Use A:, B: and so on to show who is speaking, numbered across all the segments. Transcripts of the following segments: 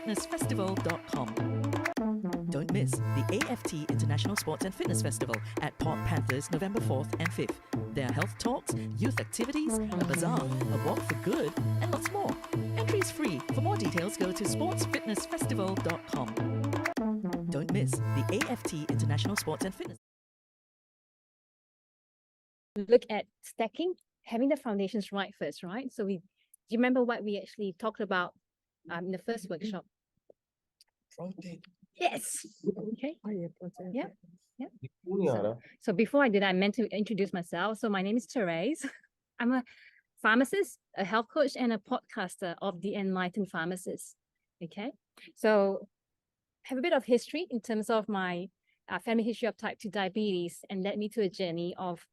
A: sportsfitnessfestival.com. Don't miss the AFT International Sports and Fitness Festival at Port Panthers November 4th and 5th. There are health talks, youth activities, a bazaar, a walk for good, and lots more. Entry is free. For more details, go to sportsfitnessfestival.com. Don't miss the AFT International Sports and Fitness.
B: Look at stacking, having the foundations right first, right? So do you remember what we actually talked about in the first workshop?
C: Protein.
B: Yes. Okay. Yeah. Yeah.
C: So,
B: So before I did, I meant to introduce myself. So my name is Theresa. I'm a pharmacist, a health coach, and a podcaster of the Enlightened Pharmacist. Okay. So I have a bit of history in terms of my family history of type 2 diabetes, and led me to a journey of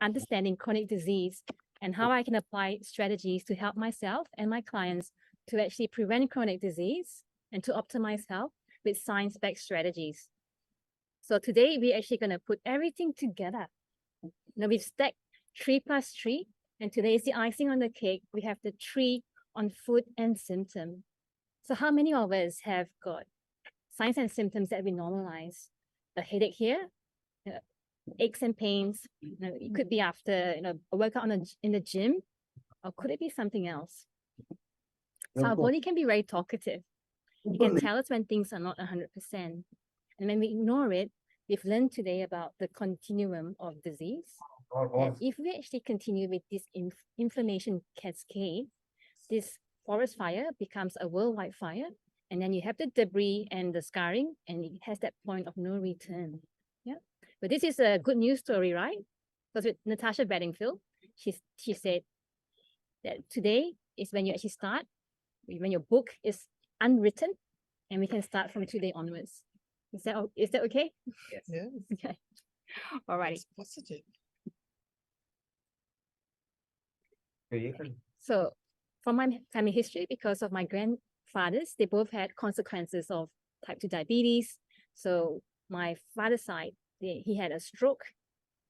B: understanding chronic disease and how I can apply strategies to help myself and my clients to actually prevent chronic disease and to optimize health with science-backed strategies. So today we're actually going to put everything together. Now we've stacked 3 plus 3, and today is the icing on the cake. We have the 3 on food and symptom. So how many of us have got signs and symptoms that we normalize? A headache here, aches and pains. It could be after a workout in the gym, or could it be something else? So our body can be very talkative. It can tell us when things are not 100%. And when we ignore it, we've learned today about the continuum of disease. And if we actually continue with this inflammation cascade, this forest fire becomes a worldwide fire. And then you have the debris and the scarring, and it has that point of no return. Yeah. But this is a good news story, right? Because with Natasha Bedingfield, she said that today is when you actually start, when your book is unwritten, and we can start from today onwards. Is that okay?
C: yes. Yes.
B: Okay. All righty.
C: Positive.
B: So from my family history, because of my grandfathers, they both had consequences of type 2 diabetes. So my father's side, he had a stroke,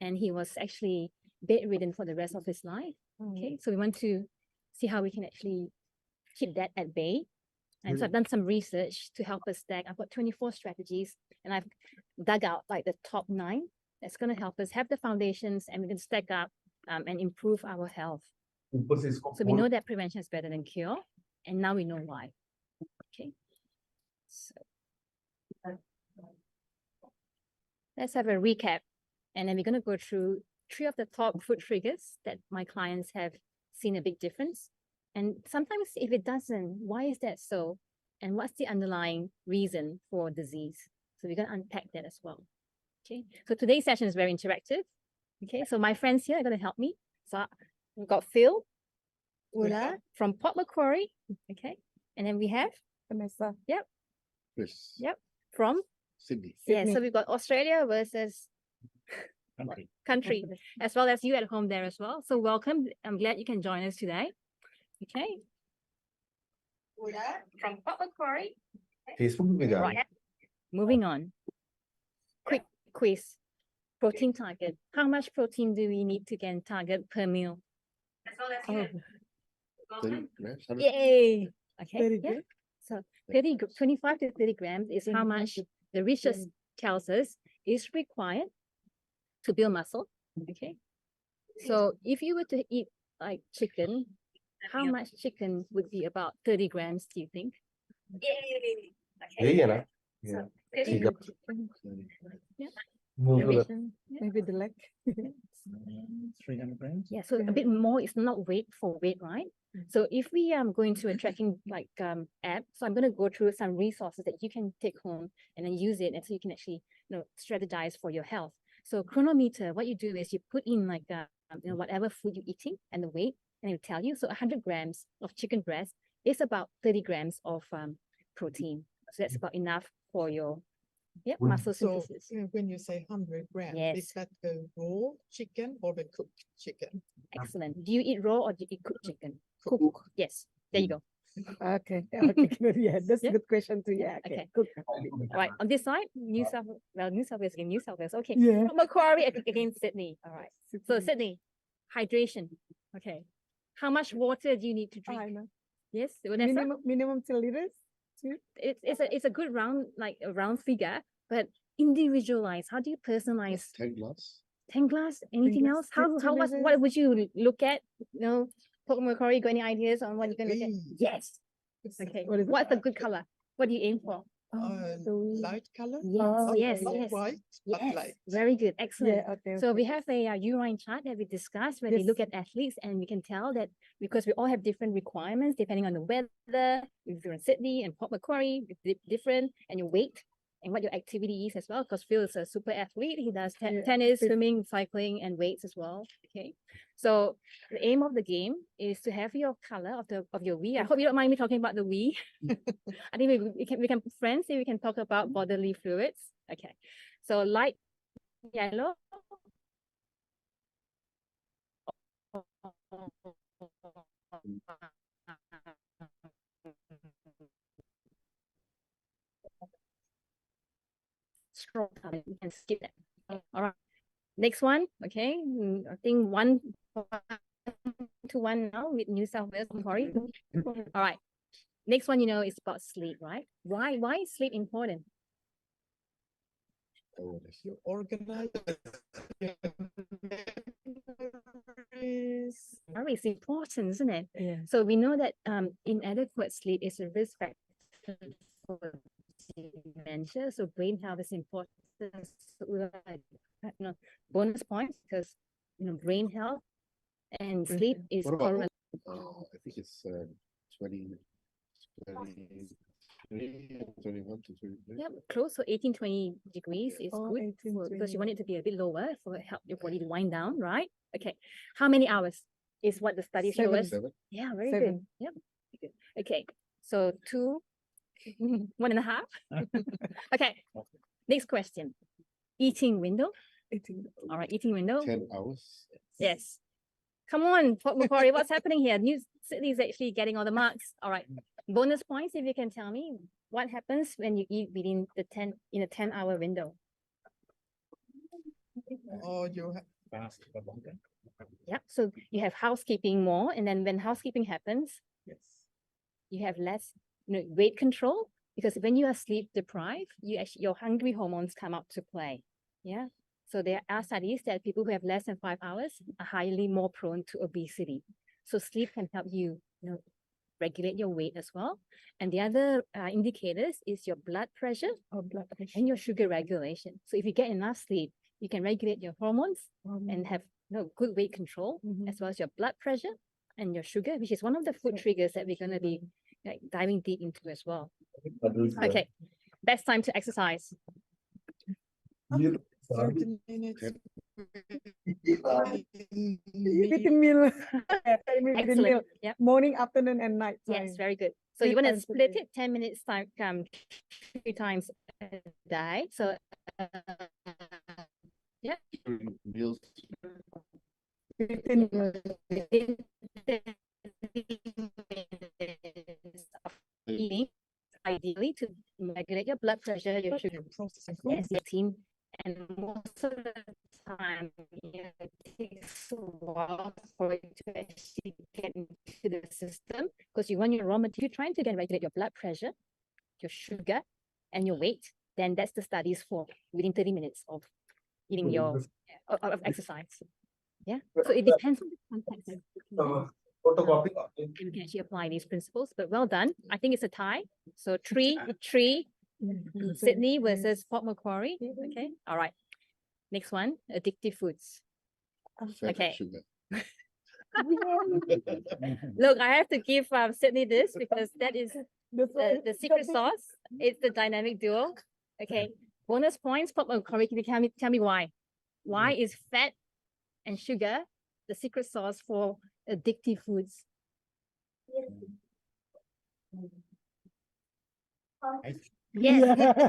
B: and he was actually bedridden for the rest of his life. Okay, so we want to see how we can actually keep that at bay. And so I've done some research to help us stack. I've got 24 strategies, and I've dug out like the top 9 that's going to help us have the foundations, and we can stack up and improve our health. So we know that prevention is better than cure, and now we know why. Okay. So let's have a recap, and then we're going to go through 3 of the top food triggers that my clients have seen a big difference. And sometimes if it doesn't, why is that so? And what's the underlying reason for disease? So we're going to unpack that as well. Okay. So today's session is very interactive. Okay. So my friends here are going to help me. So we've got Phil, Ula from Port Macquarie. Okay. And then we have
D: Vanessa.
B: Yep.
C: Chris.
B: Yep. From
C: Sydney.
B: Yeah. So we've got Australia versus country, as well as you at home there as well. So welcome. I'm glad you can join us today. Okay. From Port Macquarie.
C: Facebook with
B: Right. Moving on. Quick quiz. Protein target. How much protein do we need to get target per meal? Yay. Okay.
D: 30
B: Yeah.
D: grams?
B: So 25 to 30 grams is how much the research tells us is required to build muscle. Okay. So if you were to eat like chicken, how much chicken would be about 30 grams, do you think? Okay.
C: Yeah.
B: So,
C: Yeah.
B: 30 grams. Yeah.
D: Maybe the leg.
C: 300 grams.
B: Yeah, so a bit more is not weight for weight, right? So if we go into a tracking like app, so I'm going to go through some resources that you can take home and then use it, and so you can actually strategize for your health. So chronometer, what you do is you put in like whatever food you're eating and the weight, and it will tell you. So 100 grams of chicken breast is about 30 grams of protein. So that's about enough for your muscle synthesis.
E: So when you say 100 grams,
B: Yes.
E: is that the raw chicken or the cooked chicken?
B: Excellent. Do you eat raw or do you eat cooked chicken?
E: Cook.
B: Yes. There you go.
D: Okay. Okay. Good. Yeah, that's
B: Yeah.
D: a good question too. Yeah.
B: Okay.
D: Good.
B: Right. On this side, New South Wales. Okay.
D: Yeah.
B: Macquarie against Sydney. All right. So Sydney, hydration. Okay. How much water do you need to drink?
D: I know.
B: Yes, Vanessa?
D: Minimum 2 liters.
B: it's a good round, like a round figure, but individualized. How do you personalize
C: 10 glass.
B: 10 glass? Anything
D: glass,
B: else? How
D: 50
B: what
D: milliliters.
B: would you look at? You know, Port Macquarie, got any ideas on what you're gonna look at?
E: Green.
B: Yes. Okay.
D: What is it?
B: What's a good color? What do you aim for?
E: Light color.
B: Yes,
D: Oh,
B: yes,
E: Not
B: yes.
E: white, but
B: Yes,
E: light.
B: very good, excellent.
D: Yeah, okay.
B: So we have a urine chart that we discussed where they look at athletes, and we can tell that because we all have different requirements depending on the weather. If you're in Sydney and Port Macquarie, it's different, and your weight and what your activity is as well. Because Phil is a super athlete; he does tennis, swimming, cycling, and weights as well. Okay, so the aim of the game is to have your color of your we. I hope you don't mind me talking about the we. I think we can friends. We can talk about bodily fluids. Okay, so light yellow. Strong color. We can skip that. Okay. All right. Next one. Okay. I think 1-1 now with New South Wales. Sorry. All right. Next one, is about sleep, right? Why is sleep important?
C: Oh, that's
E: You organize
B: It's important, isn't it?
D: Yeah.
B: So we know that inadequate sleep is a risk factor for dementia. So brain health is important. So, bonus points because brain health and sleep is
C: What about-
B: correlated.
C: I think it's 20, 23, 21 to 23.
B: Yep, close to 18-20 degrees is
D: Oh,
B: good
D: 18,
B: because you
D: 20.
B: want it to be a bit lower for help your body to wind down, right? Okay, how many hours is what the study show us?
C: 7.
B: Yeah, very good.
D: 7.
B: Yep. Good. Okay, so 2, 1.5. Okay, next question. Eating window.
D: 18.
B: All right, eating window.
C: 10 hours.
B: Yes. Come on, Port Macquarie, what's happening here? New Sydney is actually getting all the marks. All right. Bonus points if you can tell me what happens when you eat within the 10-hour window.
E: or you have
C: Fast for longer.
B: Yeah. So you have housekeeping more, and then when housekeeping happens,
C: Yes.
B: you have less weight control because when you are sleep deprived, your hungry hormones come out to play. Yeah. So there are studies that people who have less than 5 hours are highly more prone to obesity. So sleep can help you, regulate your weight as well. And the other indicators is your blood pressure
D: Oh, blood pressure.
B: and your sugar regulation. So if you get enough sleep, you can regulate your hormones and have good weight control, as well as your blood pressure and your sugar, which is one of the food triggers that we're going to be diving deep into as well. Okay, best time to exercise.
E: 30 minutes.
D: Within meal. Within meal.
B: Excellent. Yep.
D: Morning, afternoon, and night.
B: Yes,
D: time.
B: very good. So
D: 3
B: you want to
D: times a
B: split
D: day.
B: it 10 minutes time 3 times a day. So
C: Meals.
D: Within meal.
B: within 30 minutes of eating, ideally to regulate your blood pressure, your sugar,
E: You're processing food.
B: yes, your team, and most of the time, it takes a while for it to actually get into the system because you want your raw material, you're trying to regulate your blood pressure, your sugar, and your weight. Then that's the studies for within 30 minutes of eating your of exercise. Yeah, so it depends on the context. And we can actually apply these principles, but well done. I think it's a tie. So 3-3. Sydney versus Port Macquarie. Okay. All right. Next one, addictive foods.
C: Fat
B: Okay.
C: Sugar.
B: Look, I have to give Sydney this because that is the secret sauce. It's the dynamic duo. Okay. Bonus points, Port Macquarie. Can you tell me why? Why is fat and sugar the secret sauce for addictive foods? Yes.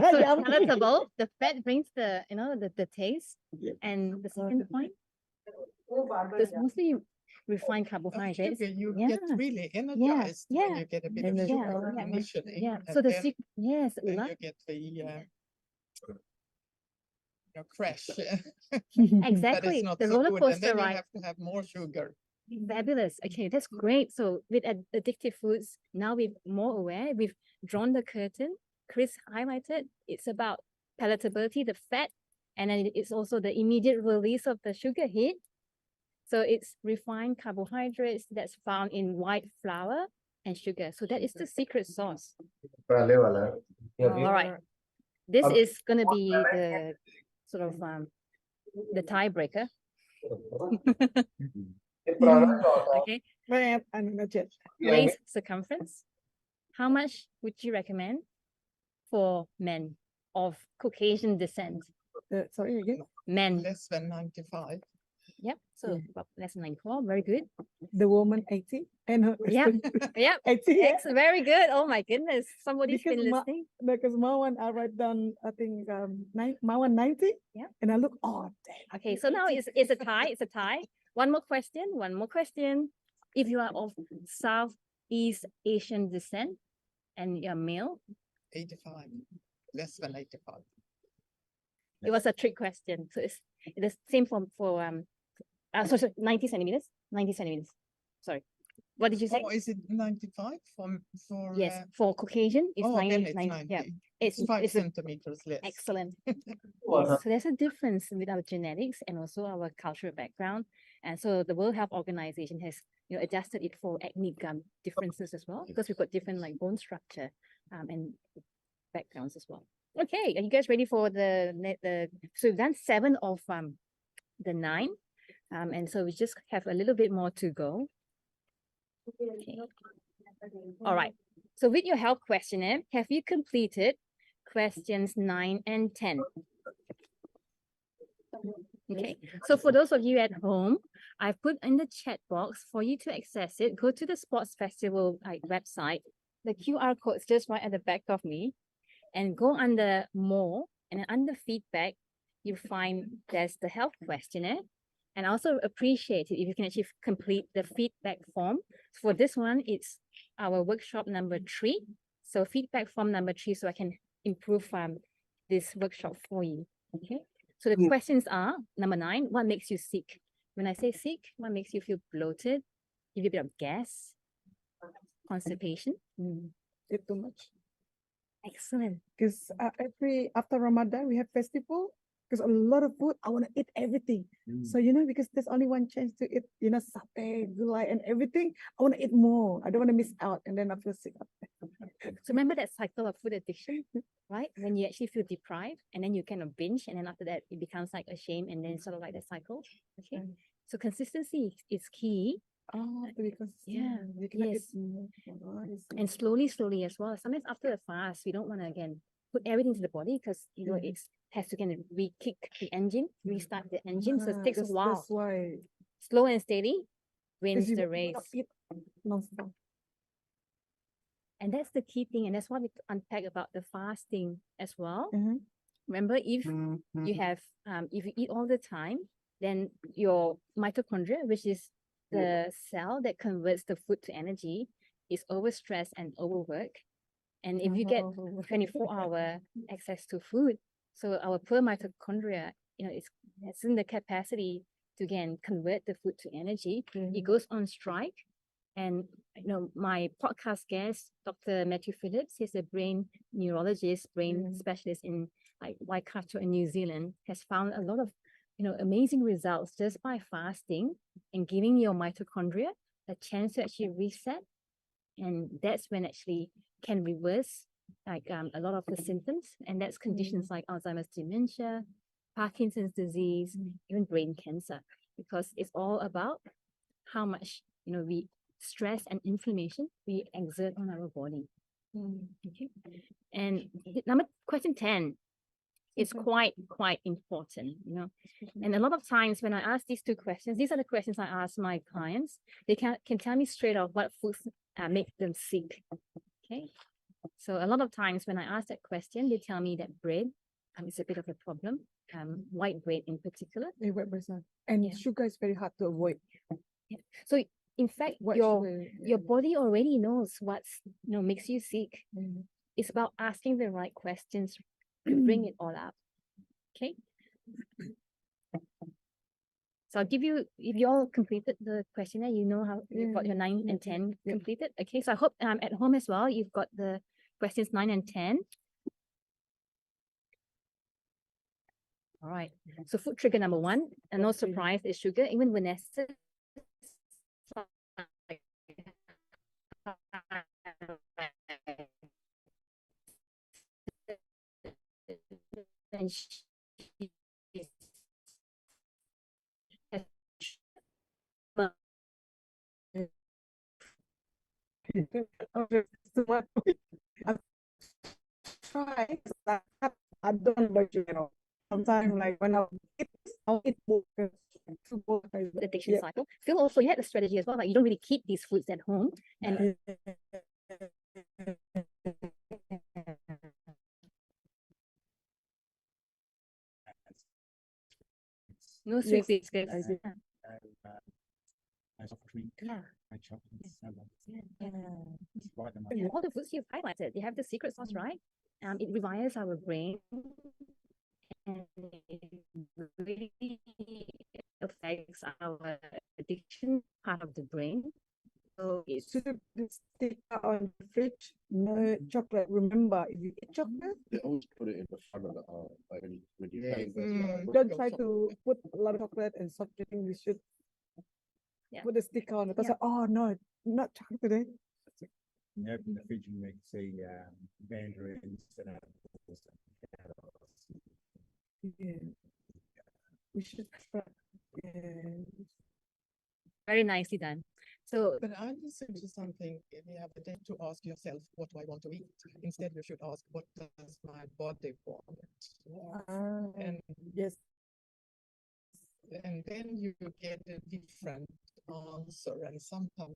B: So
D: Yum.
B: palatable. The fat brings the the taste. And the second point, there's mostly refined carbohydrates.
E: Sugar, you
B: Yeah.
E: get really energized when
B: yeah.
E: you get a bit
D: Energy.
E: of sugar
B: Yeah.
E: initially.
B: Yeah.
E: and
B: So the
E: then-
B: secret, yes,
E: then
B: love,
E: you get the crash. That
B: exactly.
E: is not
B: The
E: so
B: roller
E: good, and
B: coaster
E: then you
B: ride.
E: have to have more sugar
B: Fabulous. Okay, that's great. So with addictive foods, now we're more aware. We've drawn the curtain. Chris highlighted it's about palatability, the fat, and then it's also the immediate release of the sugar hit. So it's refined carbohydrates that's found in white flour and sugar. So that is the secret sauce. All right. This is going to be the sort of the tiebreaker. Okay. Waist circumference. How much would you recommend for men of Caucasian descent?
D: Sorry again.
B: Men.
E: Less than 95.
B: Yep. So about less than 94. Very good.
D: The woman 80 and her
B: Yep. Yep.
D: 80. Yeah.
B: Very good. Oh my goodness. Somebody's
D: Because
B: been listening.
D: Because my one I write down I think my one 90.
B: Yeah.
D: And I look damn.
B: Okay, so now it's a tie. It's a tie. One more question. One more question. If you are of Southeast Asian descent and you're male,
E: 85. Less than 85.
B: it was a trick question. So it's the same for 90 centimeters. 90 centimeters. Sorry. What did you say?
E: Oh, is it 95 for
B: Yes, for Caucasian, it's
E: oh,
B: 90,
E: then it's
B: 90.
E: 90.
B: Yeah, it's
E: 5
B: a-
E: centimeters less.
B: excellent. So there's a difference with our genetics and also our cultural background. And so the World Health Organization has adjusted it for ethnic differences as well, because we've got different like bone structure and backgrounds as well. Okay, are you guys ready for the so we've done 7 of the 9. And so we just have a little bit more to go. Okay. All right. So with your health questionnaire, have you completed questions 9 and 10? Okay. So for those of you at home, I've put in the chat box for you to access it. Go to the Sports Festival website. The QR code is just right at the back of me. And go under More, and then under Feedback, you find there's the health questionnaire. And I also appreciate it if you can actually complete the feedback form. For this one, it's our workshop number 3. So feedback form number 3, so I can improve this workshop for you. Okay. So the questions are, number 9, what makes you sick? When I say sick, what makes you feel bloated? Give you a bit of gas, constipation?
D: Eat too much.
B: Excellent.
D: Because after Ramadan we have festival. Because a lot of food, I want to eat everything. So because there's only one chance to eat, satay, gulai, and everything. I want to eat more. I don't want to miss out, and then I feel sick.
B: So remember that cycle of food addiction, right? When you actually feel deprived, and then you kind of binge, and then after that it becomes like a shame, and then sort of like that cycle. Okay. So consistency is key.
D: Because
B: Yeah,
D: you cannot
B: yes.
D: eat more.
B: And slowly as well. Sometimes after a fast, we don't want to again put everything to the body because it has to kind of re-kick the engine, restart the engine. So it takes a while.
D: That's why.
B: Slow and steady wins
D: You
B: the
D: cannot
B: race.
D: eat non-stop.
B: And that's the key thing. And that's what we unpack about the fasting as well. Remember, if you have if you eat all the time, then your mitochondria, which is the cell that converts the food to energy, is overstressed and overworked. And if you get 24-hour access to food, so our poor mitochondria, it's in the capacity to again convert the food to energy. It goes on strike. And my podcast guest, Dr. Matthew Phillips, he's a brain neurologist, brain specialist in Waikato in New Zealand, has found a lot of amazing results just by fasting and giving your mitochondria a chance to actually reset. And that's when actually can reverse a lot of the symptoms. And that's conditions like Alzheimer's dementia, Parkinson's disease, even brain cancer, because it's all about how much, we stress and inflammation we exert on our body. Okay. And question 10 is quite important, And a lot of times when I ask these 2 questions, these are the questions I ask my clients. They can tell me straight off what foods make them sick. Okay. So a lot of times when I ask that question, they tell me that bread is a bit of a problem, white bread in particular.
D: And sugar is very hard to avoid.
B: Yeah. So in fact, your body already knows what's makes you sick. It's about asking the right questions to bring it all up. Okay. So I'll give you, if you all completed the questionnaire, you know how you've got your 9 and 10
D: yeah.
B: completed. Okay, so I hope at home as well, you've got the questions 9 and 10. All right, so food trigger number 1, and no surprise, is sugar. Even Vanessa. And she has
D: Okay, so what I've tried, I don't like you know. Sometimes like when I'll eat more
B: addiction cycle. Phil also, you had a strategy as well, like you don't really keep these foods at home, and no sweet
D: Yes,
B: biscuits.
D: I did.
C: I soft drink,
B: Yeah.
C: I chocolate, salad.
D: Yeah.
B: And all the foods you've highlighted, they have the secret sauce, right? It rewires our brain, and it really affects our addiction part of the brain. So it's
D: Should the sticker on the fridge, no chocolate. Remember, if you eat chocolate,
C: They always put it in the front of the like when you pay first.
E: Mm.
D: don't try to put a lot of chocolate and soft drink. We should
B: Yeah.
D: put the sticker on it. Because
B: Yeah.
D: oh no, not chocolate today.
F: You open the fridge and you can see mandarins and apples and carrots.
D: Yeah. We should try. Yeah.
B: very nicely done. So
E: But I listen to something the other day to ask yourself, what do I want to eat? Instead, you should ask, what does my body want? And
D: Yes.
E: and then you get a different answer, and sometimes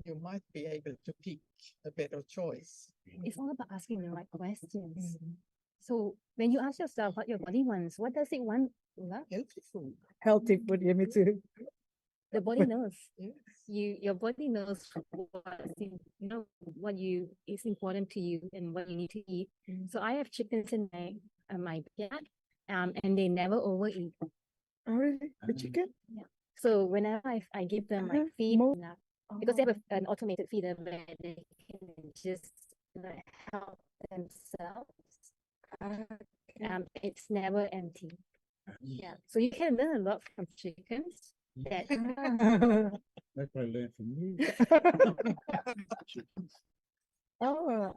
E: you might be able to pick a better choice.
B: it's all about asking the right questions. So when you ask yourself what your body wants, what does it want? Ula?
E: Healthy food.
D: Healthy food, yeah, me too.
B: The body knows.
E: Yes.
B: Your body knows what is important to you and what you need to eat. So I have chickens in my backyard, and they never overeat.
D: Oh, really? The chicken?
B: So whenever I give them like feed
D: Mo-
B: enough, because they have an automated feeder where they can just help themselves. It's never empty. Yeah. So you can learn a lot from chickens. That
F: That's what I learned from you.
D: Oh,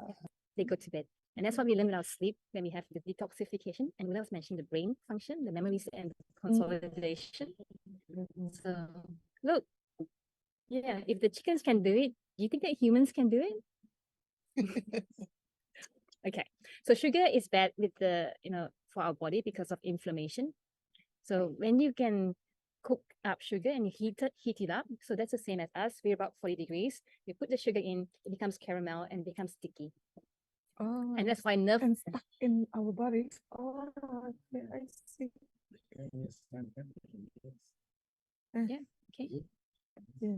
B: they go to bed. And that's what we learn with our sleep when we have the detoxification. And when I was mentioning the brain function, the memories and consolidation. So look, yeah, if the chickens can do it, do you think that humans can do it? Okay. So sugar is bad with for our body because of inflammation. So when you can cook up sugar and you heat it up, so that's the same as us. We're about 40 degrees. You put the sugar in, it becomes caramel and becomes sticky.
D: oh,
B: And that's why nerve
D: and stuck in our bodies. Oh, okay, I see.
B: okay.
D: Yeah.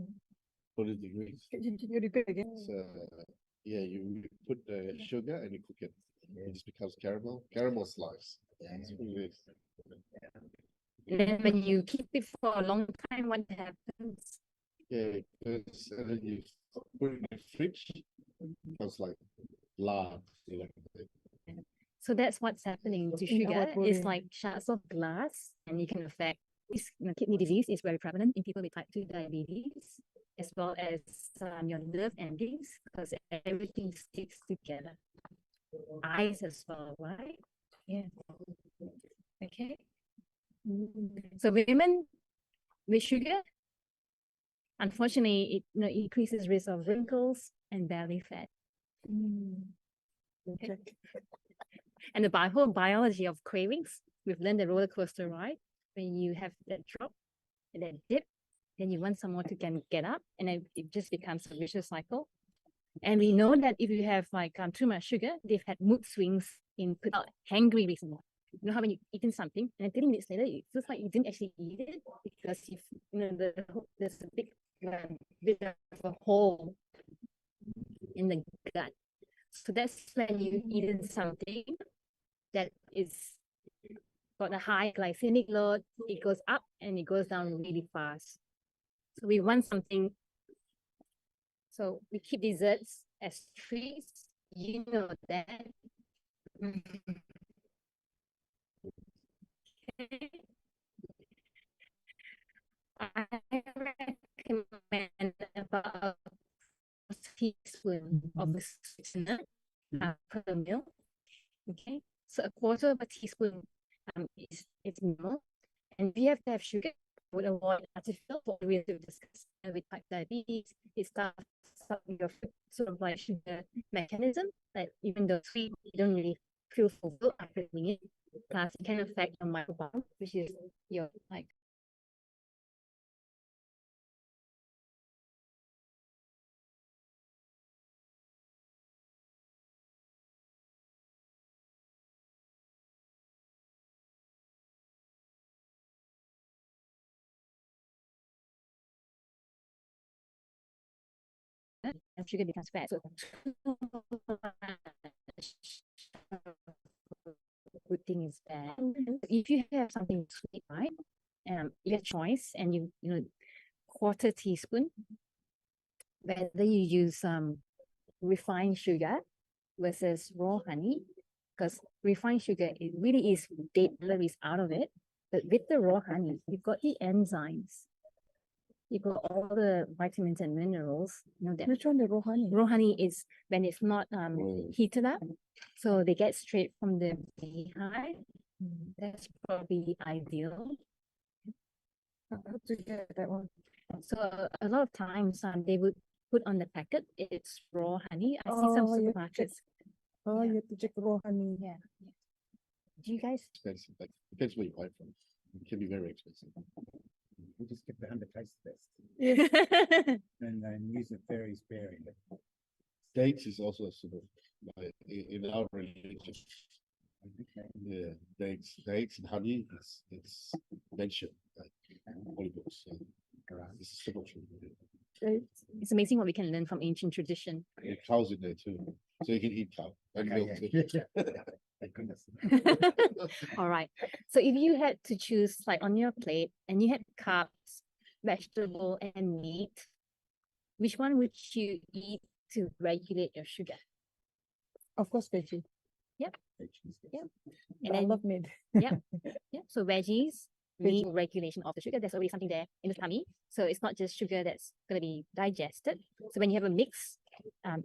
C: 40 degrees.
D: You repeat again.
C: So, yeah, you put the sugar and you cook it. It just becomes caramel slice. That's what it is.
B: And then when you keep it for a long time, what happens?
C: Yeah, because and then you put it in the fridge, it becomes like lard.
B: So that's what's happening to
D: In our
B: sugar.
D: body.
B: It's like shards of glass, and you can affect kidney disease is very prevalent in people with type 2 diabetes, as well as your nerve endings, because everything sticks together. Eyes as well, right? Yeah. Okay. So women with sugar, unfortunately, it increases risk of wrinkles and belly fat.
D: Okay.
B: And the whole biology of cravings, we've learned the roller coaster ride. When you have that drop and that dip, then you want someone to get up, and then it just becomes a vicious cycle. And we know that if you have too much sugar, they've had mood swings in hangry recently. You know how when you've eaten something and then 30 minutes later it feels like you didn't actually eat it because there's a big bit of a hole in the gut. So that's when you eaten something that is got a high glycemic load, it goes up and it goes down really fast. So we want something. So we keep desserts as treats. You know that. Okay. I recommend about a teaspoon of the sweetener per meal. Okay, so a quarter of a teaspoon is minimal. And if you have to have sugar, I would avoid artificial for the reasons we've discussed with type diabetes. It starts up your sort of like sugar mechanism, that even though sweet, you don't really feel fulfilled after eating it. Plus, it can affect your microbiome, which is your like and sugar becomes fat. So good thing is bad. If you have something sweet, right? You have choice, and you know, quarter teaspoon, whether you use refined sugar versus raw honey, because refined sugar, it really is dead calories out of it. But with the raw honey, you've got the enzymes. You've got all the vitamins and minerals. You know that
D: Which one, the raw honey?
B: raw honey is when it's not heated up, so they get straight from the beehive. That's probably ideal.
D: How to get that one?
B: So a lot of times they would put on the packet, it's raw honey. I see some
D: Oh, you have to check.
B: supermarkets.
D: Oh,
B: Yeah.
D: you have to check raw honey.
B: Yeah. Do you guys?
C: Expensive, like, depends where you buy it from. It can be very expensive.
F: We just get the 100 taste test
D: Yes.
F: and then use it very sparingly.
C: Dates is also a sort of like in our religion.
F: Okay.
C: Yeah, dates and honey. It's mentioned like holy books. So this is simple truth.
B: It's amazing what we can learn from ancient tradition.
C: Yeah, cows in there too, so you can eat cow and milk too.
F: Thank goodness.
B: All right. So if you had to choose, like on your plate, and you had carbs, vegetable, and meat, which one would you eat to regulate your sugar?
D: Of course, veggie.
B: Yep.
F: Yep.
B: And
D: I
B: then,
D: love meat.
B: yeah. So veggies, meat regulation of the sugar. There's already something there in the tummy. So it's not just sugar that's going to be digested. So when you have a mix,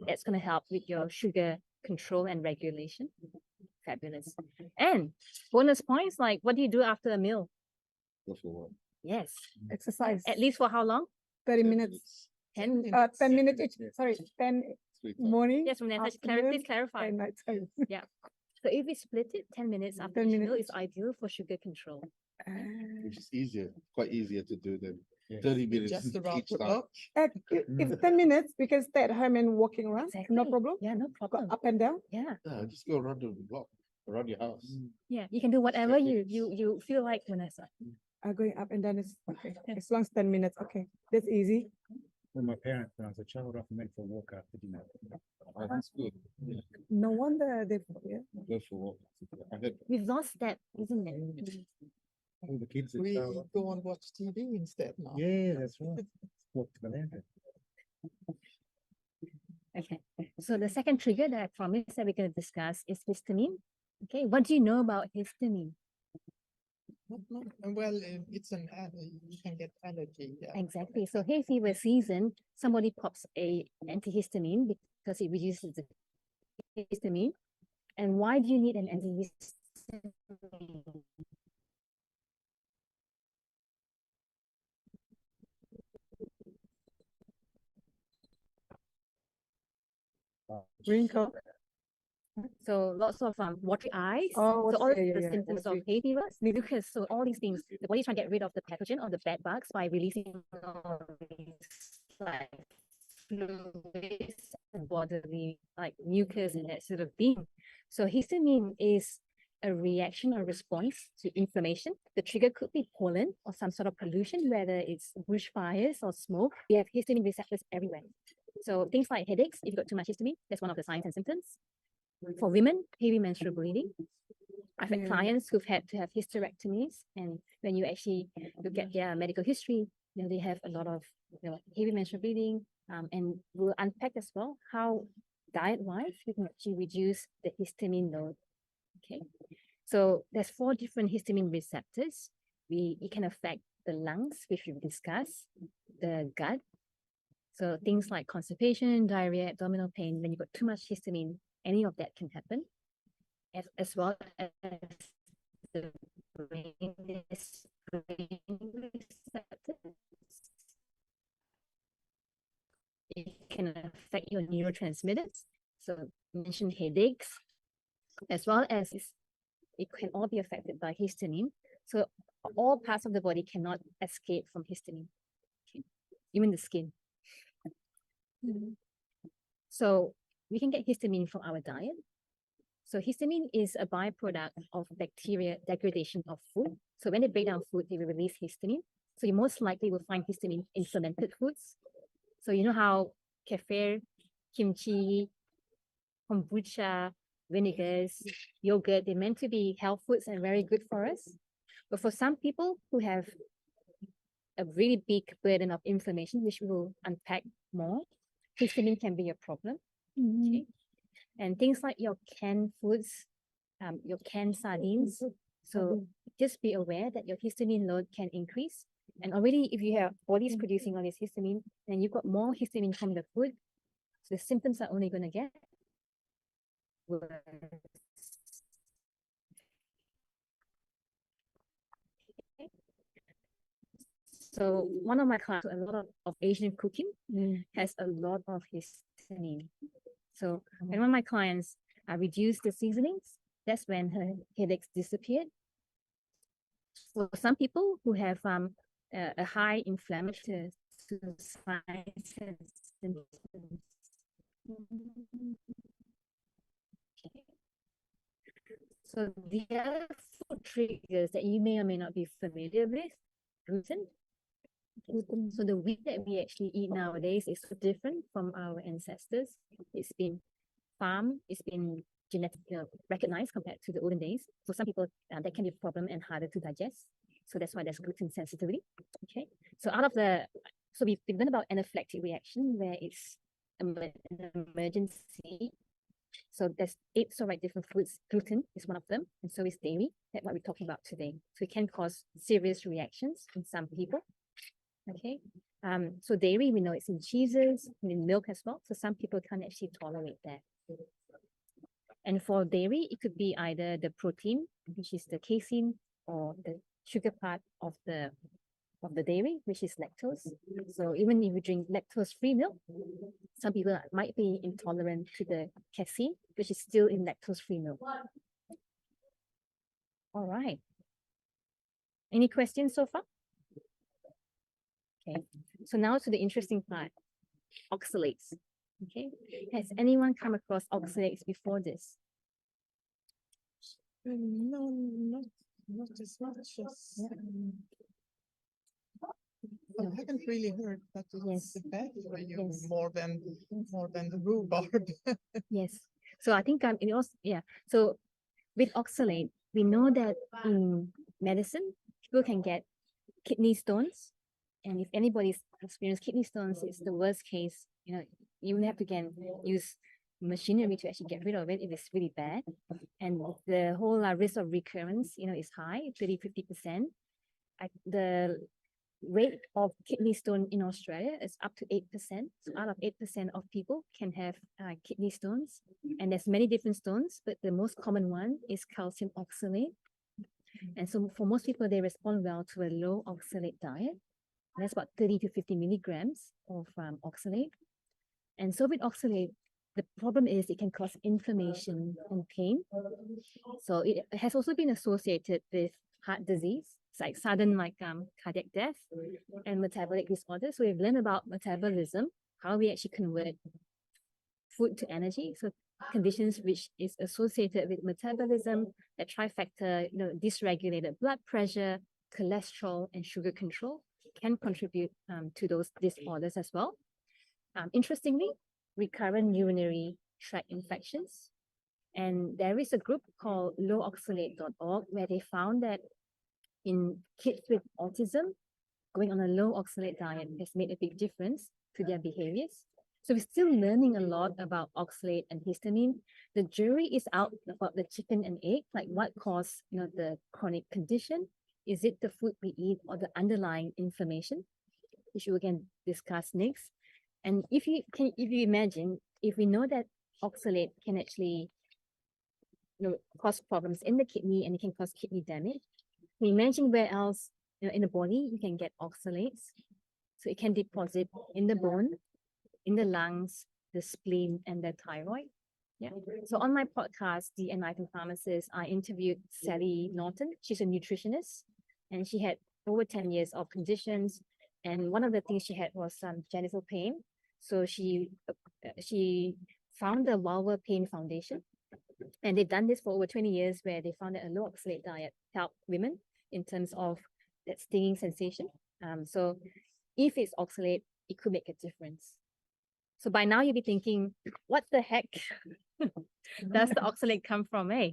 B: that's going to help with your sugar control and regulation. Fabulous. And bonus points, like what do you do after a meal?
C: Go for what?
B: Yes.
D: Exercise.
B: At least for how long?
D: 30 minutes.
B: 10?
D: 10 minutes each. Sorry, 10
C: Sweet time.
D: morning.
B: Yes, from there.
D: afternoon,
B: Please clarify.
D: and nighttime.
B: So if we split it, 10 minutes after
D: 10
B: each meal
D: minutes.
B: is ideal for sugar control.
C: Which is easier, quite easier to do than
F: Yes.
C: 30 minutes
E: Just around
C: each
E: the
C: time.
E: clock.
D: If 10 minutes, we can stay at home and walking around. No
B: Exactly.
D: problem.
B: Yeah, no
D: Go
B: problem.
D: up and down.
B: Yeah.
C: Yeah, just go around the block, around your house.
B: Yeah. You can do whatever you
C: minutes.
B: you feel like, Vanessa.
D: Going up and down is okay. As long as 10 minutes. Okay. That's easy.
F: When my parents, when I was a child, often went for a walk after dinner.
C: Oh, that's good. Yeah,
D: No wonder they, yeah.
C: go for a walk. I had
B: We've lost that, isn't it?
F: All the kids at
E: We
F: child.
E: go and watch TV instead now.
F: Yeah, that's right. Walk to the lantern.
B: Okay. So the second trigger that I promised that we're going to discuss is histamine. Okay. What do you know about histamine?
E: Well, it's an you can get allergy. Yeah.
B: Exactly. So hay fever season, somebody pops a antihistamine because it reduces the histamine. And why do you need an antihistamine?
D: Green coat.
B: So lots of watery eyes.
D: Oh,
B: so all
D: yeah,
B: the
D: yeah,
B: symptoms of
D: watery.
B: hay fever, mucus. So all these things, the body's trying to get rid of the pathogen or the bad bugs by releasing all these like fluids and bodily like mucus and that sort of thing. So histamine is a reaction or response to inflammation. The trigger could be pollen or some sort of pollution, whether it's bushfires or smoke. We have histamine receptors everywhere. So things like headaches, if you've got too much histamine, that's one of the signs and symptoms. For women, heavy menstrual bleeding. I've had
D: Yeah.
B: clients who've had to have hysterectomies, and when you actually look at their medical history, they have a lot of heavy menstrual bleeding, and we'll unpack as well how diet-wise we can actually reduce the histamine load. Okay, so there's 4 different histamine receptors. It can affect the lungs, which we've discussed, the gut. So things like constipation, diarrhea, abdominal pain. When you've got too much histamine, any of that can happen, as well as the brain receptors. It can affect your neurotransmitters. So I mentioned headaches, as well as it can all be affected by histamine. So all parts of the body cannot escape from histamine, okay? Even the skin. So we can get histamine from our diet. So histamine is a byproduct of bacteria degradation of food. So when they break down food, they will release histamine. So you most likely will find histamine in fermented foods. So you know how kefir, kimchi, kombucha, vinegars, yogurt, they're meant to be health foods and very good for us. But for some people who have a really big burden of inflammation, which we will unpack more, histamine can be a problem. Okay? And things like your canned foods, your canned sardines. So just be aware that your histamine load can increase. And already if you have bodies producing all this histamine, then you've got more histamine from the food, so the symptoms are only going to get worse. So one of my clients, a lot of Asian cooking has a lot of histamine. So when one of my clients reduced the seasonings, that's when her headaches disappeared. For some people who have a high inflammatory signs and symptoms. Okay. So the other food triggers that you may or may not be familiar with, gluten. So the wheat that we actually eat nowadays is so different from our ancestors. It's been farmed, it's been genetically recognized compared to the olden days. For some people, that can be a problem and harder to digest. So that's why there's gluten sensitivity. Okay. So we've learned about anaphylactic reaction, where it's an emergency. So there's 8 different foods. Gluten is one of them, and so is dairy. That's what we're talking about today. So it can cause serious reactions in some people. Okay. So dairy, we know it's in cheeses and in milk as well. So some people can't actually tolerate that. And for dairy, it could be either the protein, which is the casein, or the sugar part of the dairy, which is lactose. So even if you drink lactose-free milk, some people might be intolerant to the casein, which is still in lactose-free milk. All right. Any questions so far? Okay. So now to the interesting part, oxalates. Okay. Has anyone come across oxalates before this?
E: No, not as much as. I haven't really heard that it's bad for you more than the rhubarb.
B: Yes. So I think it also, yeah. So with oxalate, we know that in medicine, people can get kidney stones. And if anybody's experienced kidney stones, it's the worst case. You will have to use machinery to actually get rid of it if it's really bad. And the whole risk of recurrence, is high, 30–50%. The rate of kidney stone in Australia is up to 8%. So out of 8% of people can have kidney stones. And there's many different stones, but the most common one is calcium oxalate. And so for most people, they respond well to a low oxalate diet. And that's about 30–50 milligrams of oxalate. And so with oxalate, the problem is it can cause inflammation and pain. So it has also been associated with heart disease, like sudden cardiac death and metabolic disorders. So we've learned about metabolism, how we actually convert food to energy. So conditions which is associated with metabolism, that trifecta, dysregulated blood pressure, cholesterol, and sugar control can contribute to those disorders as well. Interestingly, recurrent urinary tract infections And there is a group called lowoxalate.org where they found that in kids with autism, going on a low oxalate diet has made a big difference to their behaviors. So we're still learning a lot about oxalate and histamine. The jury is out about the chicken and egg, like what caused the chronic condition. Is it the food we eat or the underlying inflammation, which we can discuss next? And if you imagine, if we know that oxalate can actually cause problems in the kidney and it can cause kidney damage, imagine where else in the body you can get oxalates. So it can deposit in the bone, in the lungs, the spleen, and the thyroid. Yeah. So on my podcast, The Enlightened Pharmacist, I interviewed Sally Norton. She's a nutritionist, and she had over 10 years of conditions. And one of the things she had was genital pain. So she found the Vulvar Pain Foundation. And they've done this for over 20 years, where they found that a low oxalate diet helped women in terms of that stinging sensation. So if it's oxalate, it could make a difference. So by now you'll be thinking, what the heck does the oxalate come from, eh?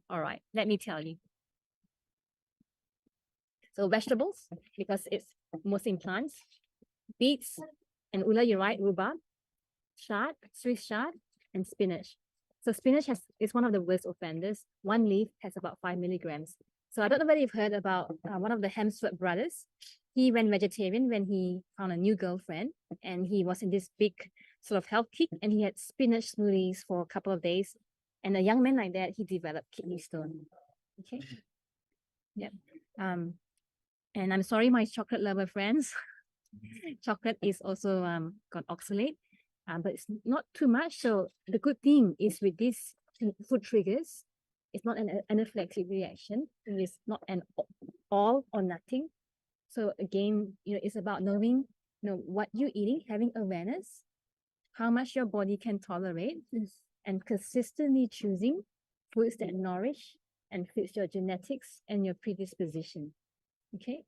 B: All right, let me tell you. So vegetables, because it's mostly in plants, beets, and Ula, you're right, rhubarb, chard, Swiss chard, and spinach. So spinach is one of the worst offenders. One leaf has about 5 milligrams. So I don't know whether you've heard about one of the Hemsworth brothers. He went vegetarian when he found a new girlfriend, and he was in this big sort of health kick, and he had spinach smoothies for a couple of days. And a young man like that, he developed kidney stone. Okay. Yeah. And I'm sorry, my chocolate lover friends. Chocolate is also got oxalate, but it's not too much. So the good thing is with these food triggers, it's not an anaphylactic reaction. It is not an all or nothing. So again, it's about knowing, what you're eating, having awareness, how much your body can tolerate, and consistently choosing foods that nourish and fits your genetics and your predisposition. Okay,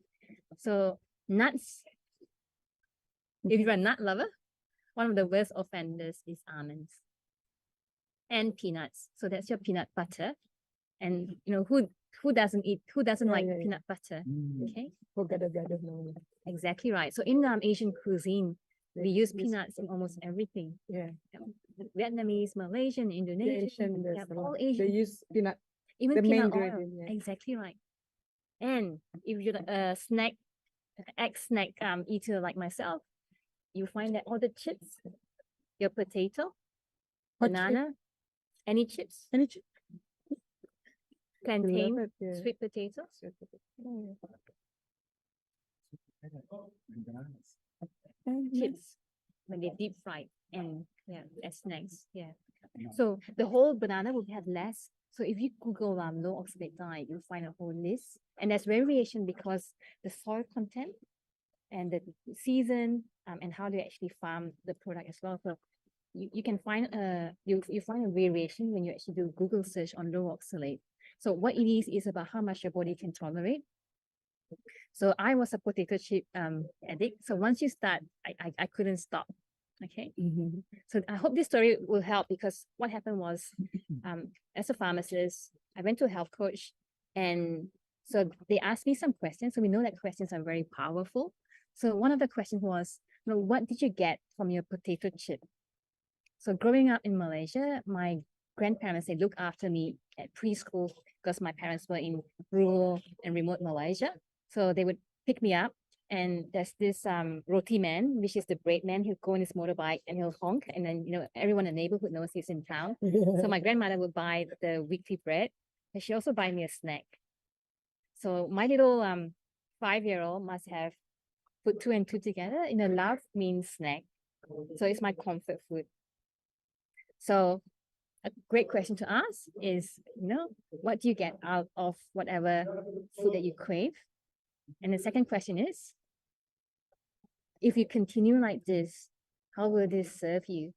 B: so nuts. If you're a nut lover, one of the worst offenders is almonds and peanuts. So that's your peanut butter. And who doesn't like peanut butter? Okay. Exactly right. So in Asian cuisine, we use peanuts in almost everything.
D: Yeah.
B: Vietnamese, Malaysian, Indonesian, all Asian.
D: They use peanut.
B: Even
D: the main
B: peanut oil.
D: ingredient, yeah.
B: Exactly right. And if you're a egg snack eater like myself, you find that all the chips, your potato,
D: What
B: banana, any chips,
D: Any chip?
B: plantain,
D: Love it, yeah.
B: sweet potato, chips when they deep fried and as snacks. Yeah. So the whole banana will have less. So if you Google low oxalate diet, you'll find a whole list. And there's variation because the soil content and the season and how they actually farm the product as well. So you can find you find a variation when you actually do Google search on low oxalate. So what it is about how much your body can tolerate. So I was a potato chip addict. So once you start, I couldn't stop. Okay. So I hope this story will help, because what happened was, as a pharmacist, I went to a health coach, and so they asked me some questions. So we know that questions are very powerful. So one of the questions was, what did you get from your potato chip? So growing up in Malaysia, my grandparents, they looked after me at preschool because my parents were in rural and remote Malaysia. So they would pick me up, and there's this roti man, which is the bread man, who'll go on his motorbike and he'll honk, and then everyone in the neighborhood knows he's in town. So my grandmother would buy the weekly bread, but she also buy me a snack. So my little 5-year-old must have put 2 and 2 together. Love means snack. So it's my comfort food. So a great question to ask is, what do you get out of whatever food that you crave? And the second question is, if you continue like this, how will this serve you?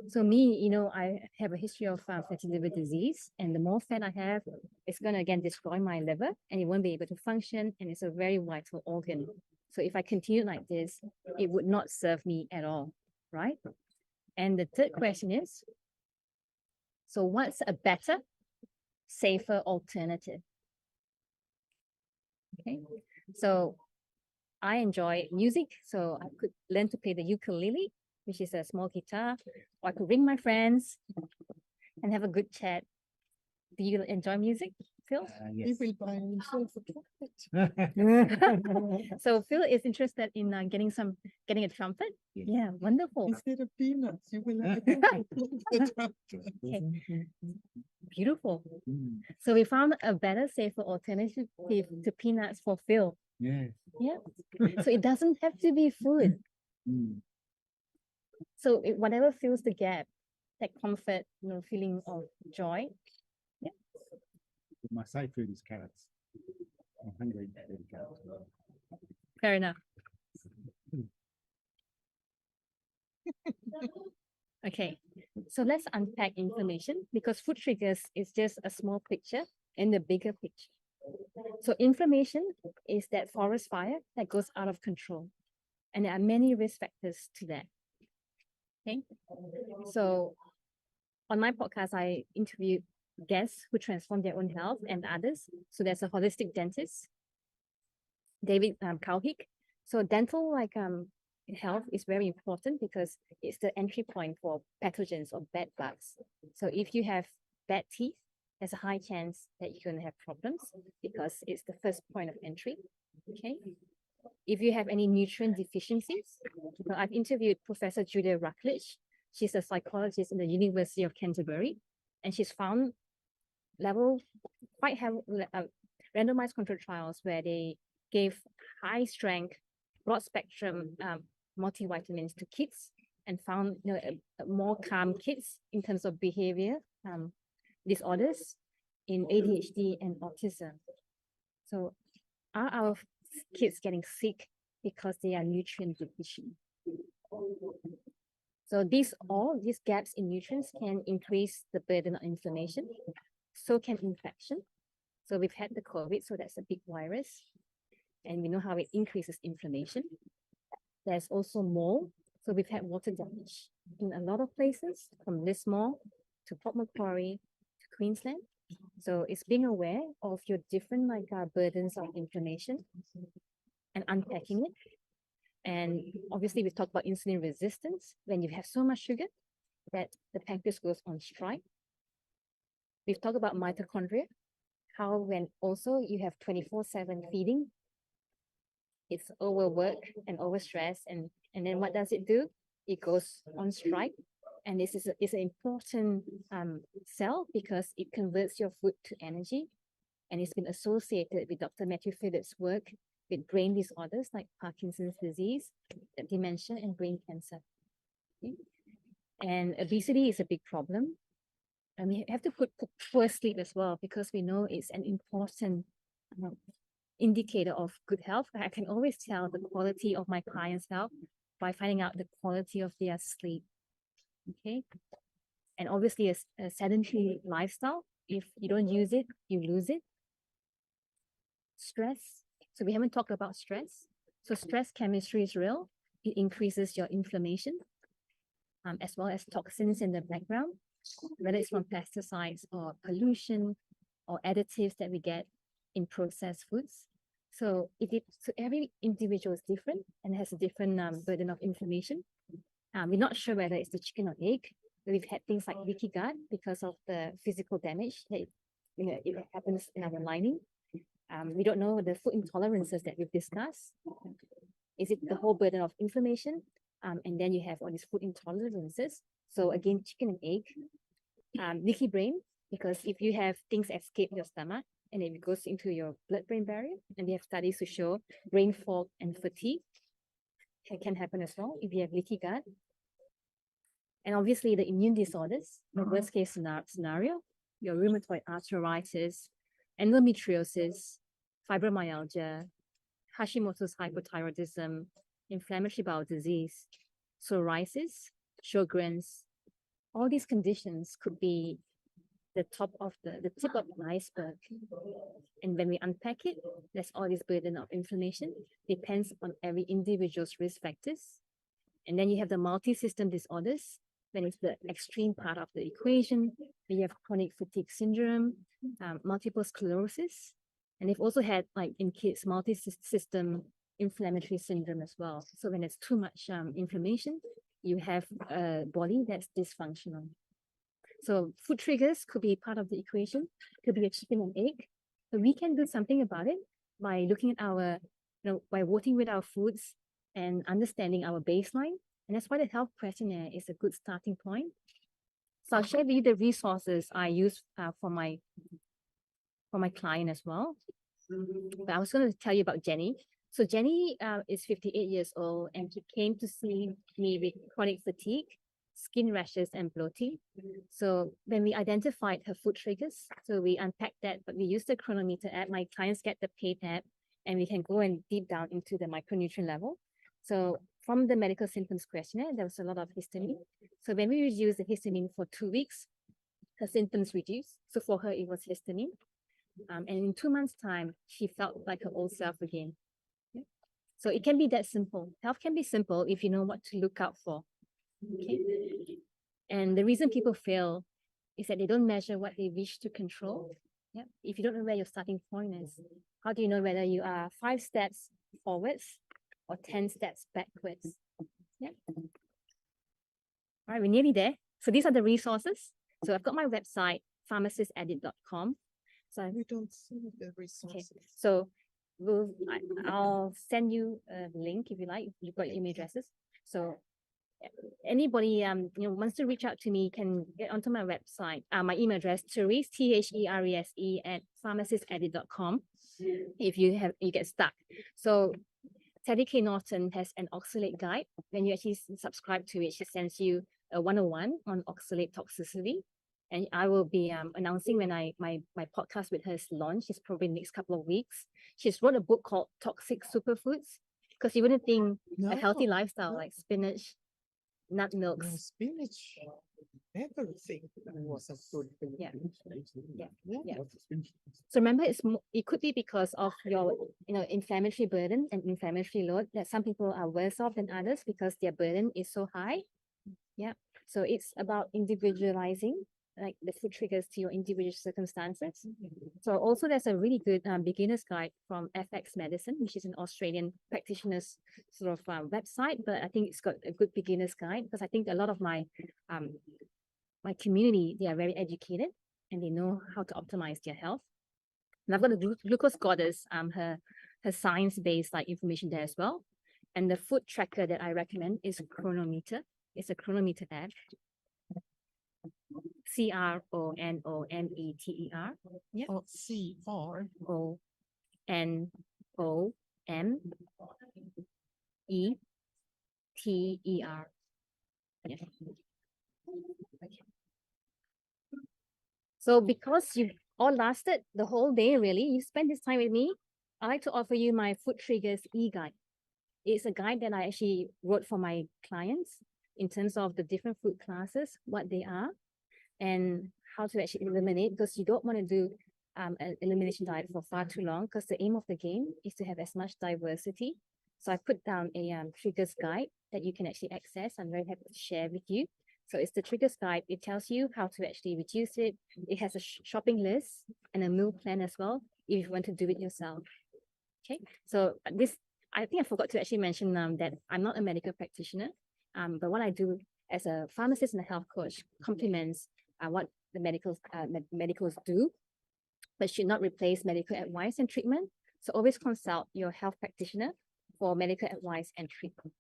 B: So me, I have a history of fatty liver disease, and the more fat I have, it's going to again destroy my liver, and it won't be able to function, and it's a very vital organ. So if I continue like this, it would not serve me at all, right? And the third question is, So what's a better, safer alternative? Okay, so I enjoy music, so I could learn to play the ukulele, which is a small guitar, or I could ring my friends and have a good chat. Do you enjoy music, Phil?
E: He
F: Yes.
E: will buy himself a trumpet
B: So Phil is interested in getting a trumpet.
F: Yes.
B: Yeah, wonderful,
E: instead of peanuts. You will have a trumpet.
B: okay, beautiful.
F: Mm,
B: So we found a better, safer alternative to peanuts for Phil.
F: yes.
B: Yeah, so it doesn't have to be food.
F: Mm,
B: So whatever fills the gap, that comfort, feeling of joy.
F: My side food is carrots. I'm hungry to eat carrots.
B: Fair enough. Okay, so let's unpack inflammation because food triggers is just a small picture in the bigger picture. So inflammation is that forest fire that goes out of control. And there are many risk factors to that. Okay, so on my podcast, I interviewed guests who transform their own health and others. So there's a holistic dentist, David Cowhick. So dental health is very important because it's the entry point for pathogens or bed bugs. So if you have bad teeth, there's a high chance that you're going to have problems because it's the first point of entry. Okay. If you have any nutrient deficiencies, so I've interviewed Professor Julia Rutledge. She's a psychologist in the University of Canterbury, and she's found randomized control trials where they gave high strength, broad spectrum multivitamins to kids and found more calm kids in terms of behavior disorders in ADHD and autism. So are our kids getting sick because they are nutrient deficient? So these gaps in nutrients can increase the burden of inflammation. So can infection. So we've had the COVID, so that's a big virus. And we know how it increases inflammation. There's also mold. So we've had water damage in a lot of places, from Lismore to Port Macquarie to Queensland. So it's being aware of your different burdens of inflammation and unpacking it. And obviously we've talked about insulin resistance. When you have so much sugar that the pancreas goes on strike. We've talked about mitochondria, how when also you have 24/7 feeding, it's overwork and overstress, and then what does it do? It goes on strike. And this is an important cell because it converts your food to energy, and it's been associated with Dr. Matthew Phillips' work with brain disorders like Parkinson's disease, dementia, and brain cancer. Okay? And obesity is a big problem. And we have to put poor sleep as well because we know it's an important indicator of good health. I can always tell the quality of my clients' health by finding out the quality of their sleep. Okay. And obviously a sedentary lifestyle, if you don't use it, you lose it. Stress. So we haven't talked about stress. So stress chemistry is real. It increases your inflammation, as well as toxins in the background, whether it's from pesticides or pollution or additives that we get in processed foods. So every individual is different and has a different burden of inflammation. We're not sure whether it's the chicken or egg. We've had things like leaky gut because of the physical damage that it happens in our lining. We don't know the food intolerances that we've discussed. Is it the whole burden of inflammation? And then you have all these food intolerances. So again, chicken and egg. Leaky brain, because if you have things escape your stomach and it goes into your blood-brain barrier, and they have studies to show brain fog and fatigue can happen as well if you have leaky gut. And obviously the immune disorders, the worst case scenario, your rheumatoid arthritis, endometriosis, fibromyalgia, Hashimoto's hypothyroidism, inflammatory bowel disease, psoriasis, Sjogren's. All these conditions could be the tip of the iceberg. And when we unpack it, there's all this burden of inflammation, depends on every individual's risk factors. And then you have the multi-system disorders, when it's the extreme part of the equation. We have chronic fatigue syndrome, multiple sclerosis, and they've also had, like in kids, multi-system inflammatory syndrome as well. So when there's too much inflammation, you have a body that's dysfunctional. So food triggers could be part of the equation, could be a chicken and egg, but we can do something about it by looking at our, by voting with our foods and understanding our baseline. And that's why the health questionnaire is a good starting point. So I'll share with you the resources I use for my client as well. But I was going to tell you about Jenny. So Jenny is 58 years old, and she came to see me with chronic fatigue, skin rashes, and bloating. So when we identified her food triggers, so we unpacked that, but we used the chronometer app. My clients get the paid app, and we can go and deep down into the micronutrient level. So from the medical symptoms questionnaire, there was a lot of histamine. So when we reduced the histamine for 2 weeks, her symptoms reduced. So for her, it was histamine. And in 2 months' time, she felt like her old self again. Yeah. So it can be that simple. Health can be simple if you know what to look out for. Okay. And the reason people fail is that they don't measure what they wish to control. Yeah. If you don't know where your starting point is, how do you know whether you are 5 steps forwards or 10 steps backwards? Yeah. All right, we're nearly there. So these are the resources. So I've got my website, pharmacistedit.com. So
E: We don't see the resources.
B: okay. So I'll send you a link if you like. If you've got your email addresses. So anybody wants to reach out to me can get onto my website. My email address, Therese, Therese @pharmacistedit.com. If you get stuck. So Teddy K. Norton has an oxalate guide. When you actually subscribe to it, she sends you a 101 on oxalate toxicity. And I will be announcing when my podcast with her is launched. It's probably the next couple of weeks. She's wrote a book called Toxic Superfoods, because you wouldn't think a healthy lifestyle like spinach, nut milks.
E: No, spinach, everything was a good thing.
B: Yeah. Yeah.
F: What's the spinach?
B: So remember, it could be because of your inflammatory burden and inflammatory load, that some people are worse off than others because their burden is so high. Yeah. So it's about individualizing like the food triggers to your individual circumstances. So also there's a really good beginner's guide from FX Medicine, which is an Australian practitioner's sort of website, but I think it's got a good beginner's guide because I think a lot of my my community, they are very educated and they know how to optimize their health. And I've got a glucose goddess, her science-based like information there as well. And the food tracker that I recommend is Chronometer. It's a Chronometer app. Chronometer. Yeah.
E: Or CR.
B: Onometer. Yeah. Okay. So because you all lasted the whole day, really, you spent this time with me, I'd like to offer you my Food Triggers e-guide. It's a guide that I actually wrote for my clients in terms of the different food classes, what they are, and how to actually eliminate, because you don't want to do an elimination diet for far too long, because the aim of the game is to have as much diversity. So I put down a triggers guide that you can actually access. I'm very happy to share with you. So it's the triggers guide. It tells you how to actually reduce it. It has a shopping list and a meal plan as well, if you want to do it yourself. Okay, so this, I think I forgot to actually mention that I'm not a medical practitioner, but what I do as a pharmacist and a health coach complements what the medicals do, but should not replace medical advice and treatment. So always consult your health practitioner for medical advice and treatment.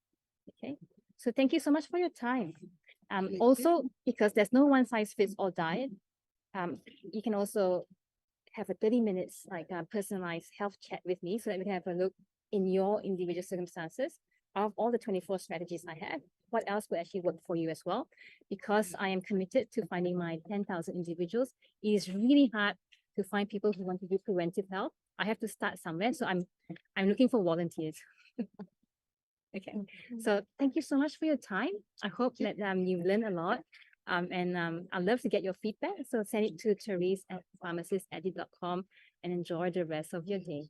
B: Okay, so thank you so much for your time. Also, because there's no one size fits all diet, you can also have a 30 minutes like personalized health chat with me so that we can have a look in your individual circumstances of all the 24 strategies I have. What else would actually work for you as well? Because I am committed to finding my 10,000 individuals. It is really hard to find people who want to do preventive health. I have to start somewhere, so I'm looking for volunteers. Okay, so thank you so much for your time. I hope that you've learned a lot. And I'd love to get your feedback. So send it to Therese at pharmacistedit.com and enjoy the rest of your day.